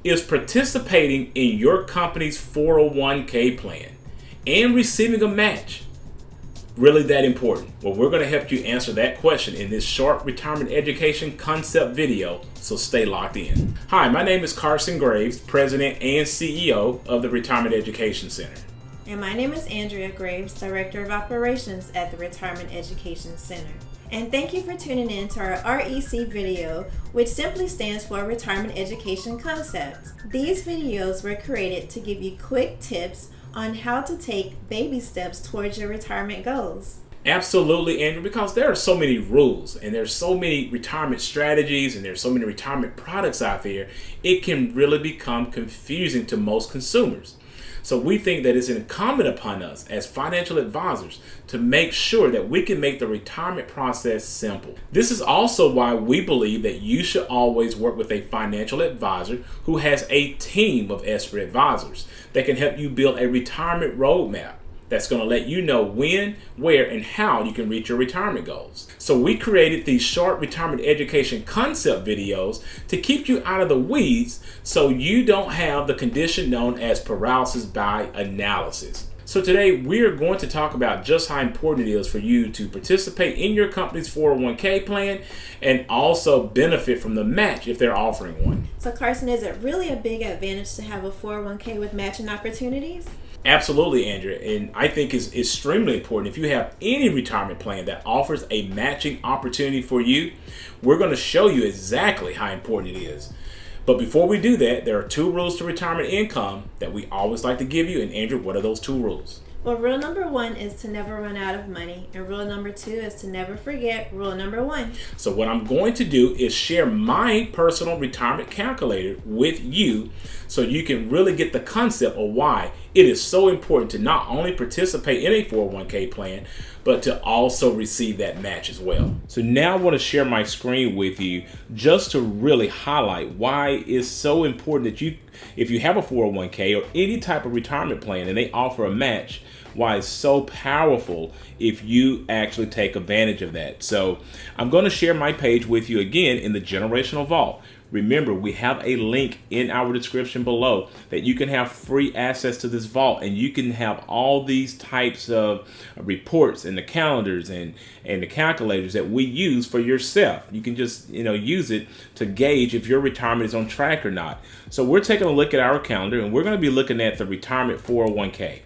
Is participating in your company's 401k plan and receiving a match really that important? Well, we're going to help you answer that question in this short retirement education concept video, so stay locked in. Hi, my name is Carson Graves, President and CEO of the Retirement Education Center. And my name is Andrea Graves, Director of Operations at the Retirement Education Center. And thank you for tuning in to our REC video, which simply stands for Retirement Education Concept. These videos were created to give you quick tips on how to take baby steps towards your retirement goals. Absolutely, Andrew, because there are so many rules and there's so many retirement strategies and there's so many retirement products out there, it can really become confusing to most consumers. So we think that it's incumbent upon us as financial advisors to make sure that we can make the retirement process simple. This is also why we believe that you should always work with a financial advisor who has a team of expert advisors that can help you build a retirement roadmap that's going to let you know when, where, and how you can reach your retirement goals. So we created these short retirement education concept videos to keep you out of the weeds so you don't have the condition known as paralysis by analysis. So today we're going to talk about just how important it is for you to participate in your company's 401k plan and also benefit from the match if they're offering one. So Carson, is it really a big advantage to have a 401k with matching opportunities? Absolutely, Andrea, and I think it's extremely important. If you have any retirement plan that offers a matching opportunity for you, we're going to show you exactly how important it is. But before we do that, there are 2 rules to retirement income that we always like to give you. And Andrew, what are those 2 rules? Well, rule number 1 is to never run out of money, and rule number 2 is to never forget rule number 1. So what I'm going to do is share my personal retirement calculator with you so you can really get the concept of why it is so important to not only participate in a 401k plan, but to also receive that match as well. So now I want to share my screen with you just to really highlight why it's so important that if you have a 401k or any type of retirement plan and they offer a match, why it's so powerful if you actually take advantage of that. So I'm going to share my page with you again in the Generational Vault. Remember, we have a link in our description below that you can have free access to this vault, and you can have all these types of reports and the calendars and the calculators that we use for yourself. You can just use it to gauge if your retirement is on track or not. So we're taking a look at our calendar, and we're going to be looking at the retirement 401k.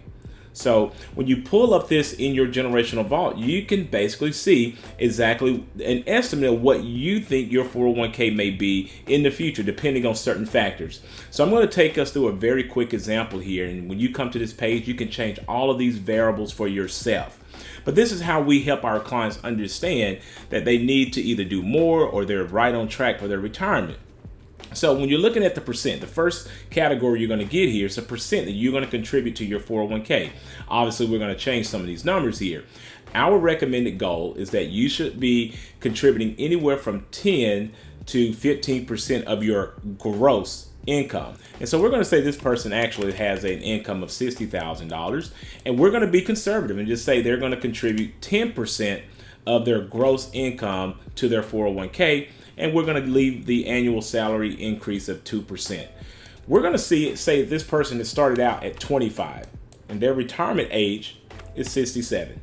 So when you pull up this in your Generational Vault, you can basically see exactly an estimate of what you think your 401k may be in the future, depending on certain factors. So I'm going to take us through a very quick example here. And when you come to this page, you can change all of these variables for yourself. But this is how we help our clients understand that they need to either do more or they're right on track for their retirement. So when you're looking at the percent, the first category you're going to get here is a percent that you're going to contribute to your 401k. Obviously, we're going to change some of these numbers here. Our recommended goal is that you should be contributing anywhere from 10 to 15% of your gross income. And so we're going to say this person actually has an income of $60,000, and we're going to be conservative and just say they're going to contribute 10% of their gross income to their 401k. And we're going to leave the annual salary increase of 2%. We're going to say this person has started out at 25 and their retirement age is 67.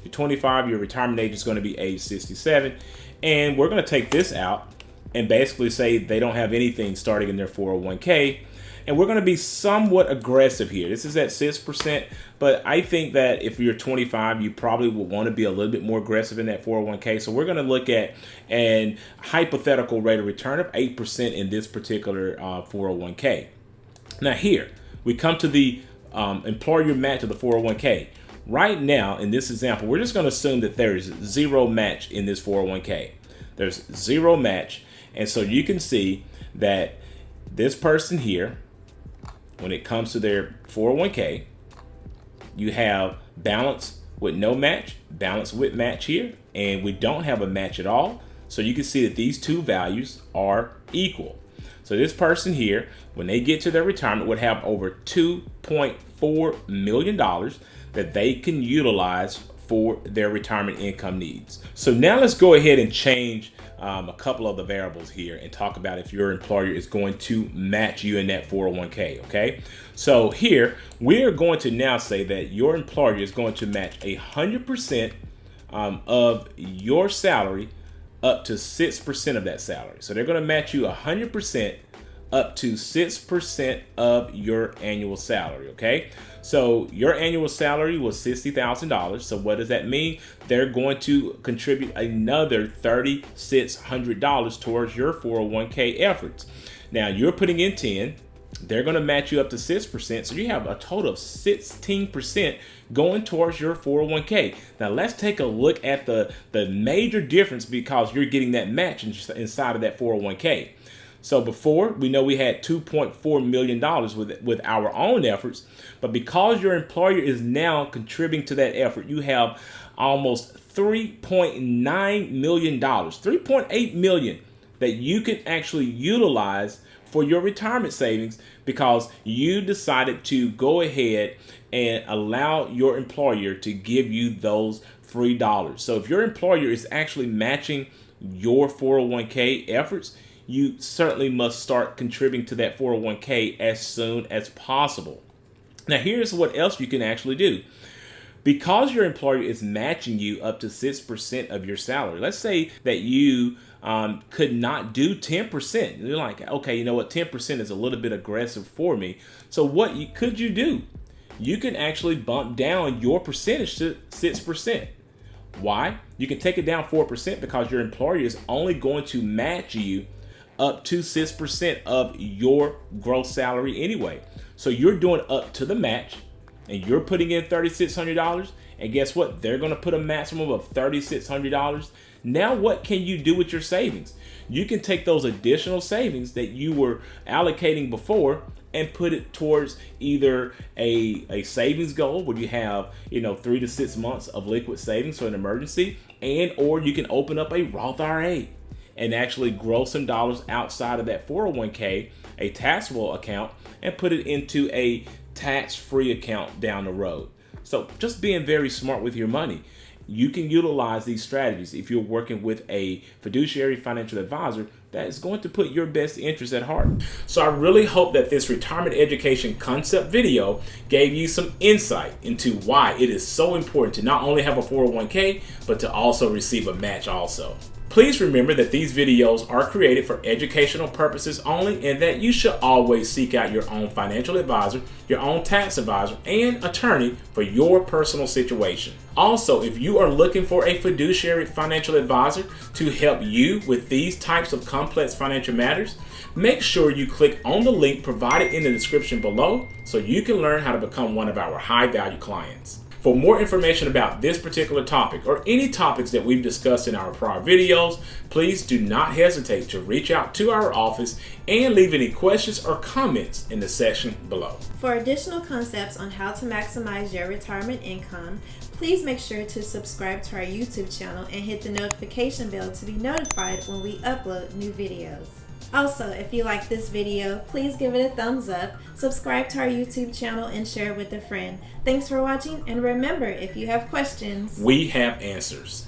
You're 25, your retirement age is going to be age 67. And we're going to take this out and basically say they don't have anything starting in their 401k. And we're going to be somewhat aggressive here. This is at 6%, but I think that if you're 25, you probably will want to be a little bit more aggressive in that 401k. So we're going to look at an hypothetical rate of return of 8% in this particular 401k. Now here, we come to the employer match of the 401k. Right now, in this example, we're just going to assume that there is zero match in this 401k. There's zero match. And so you can see that this person here, when it comes to their 401k, you have balance with no match, balance with match here, and we don't have a match at all. So you can see that these 2 values are equal. So this person here, when they get to their retirement, would have over $2.4 million that they can utilize for their retirement income needs. So now let's go ahead and change a couple of the variables here and talk about if your employer is going to match you in that 401k. Okay, so here we're going to now say that your employer is going to match 100% of your salary up to 6% of that salary. So they're going to match you 100% up to 6% of your annual salary. Okay, so your annual salary was $60,000. So what does that mean? They're going to contribute another $3,600 towards your 401k efforts. Now you're putting in 10. They're going to match you up to 6%. So you have a total of 16% going towards your 401k. Now let's take a look at the major difference, because you're getting that match inside of that 401k. So before, we know we had $2.4 million with our own efforts, but because your employer is now contributing to that effort, you have almost $3.9 million, $3.8 million that you can actually utilize for your retirement savings, because you decided to go ahead and allow your employer to give you those free dollars. So if your employer is actually matching your 401k efforts, you certainly must start contributing to that 401k as soon as possible. Now, here's what else you can actually do. Because your employer is matching you up to 6% of your salary, let's say that you could not do 10%. You're like, okay, you know what, 10% is a little bit aggressive for me. So what could you do? You can actually bump down your percentage to 6%. Why? You can take it down 4% because your employer is only going to match you up to 6% of your gross salary anyway. So you're doing up to the match, and you're putting in $3,600, and guess what? They're going to put a maximum of $3,600. Now what can you do with your savings? You can take those additional savings that you were allocating before and put it towards either a savings goal where you have 3 to 6 months of liquid savings for an emergency, or you can open up a Roth IRA and actually grow some dollars outside of that 401k, a taxable account, and put it into a tax-free account down the road. So just being very smart with your money. You can utilize these strategies if you're working with a fiduciary financial advisor that is going to put your best interest at heart. So I really hope that this retirement education concept video gave you some insight into why it is so important to not only have a 401k, but to also receive a match also. Please remember that these videos are created for educational purposes only, and that you should always seek out your own financial advisor, your own tax advisor, and attorney for your personal situation. Also, if you are looking for a fiduciary financial advisor to help you with these types of complex financial matters, make sure you click on the link provided in the description below so you can learn how to become one of our high-value clients. For more information about this particular topic or any topics that we've discussed in our prior videos, please do not hesitate to reach out to our office and leave any questions or comments in the section below. For additional concepts on how to maximize your retirement income, please make sure to subscribe to our YouTube channel and hit the notification bell to be notified when we upload new videos. Also, if you like this video, please give it a thumbs up, subscribe to our YouTube channel, and share it with a friend. Thanks for watching, and remember, if you have questions, we have answers.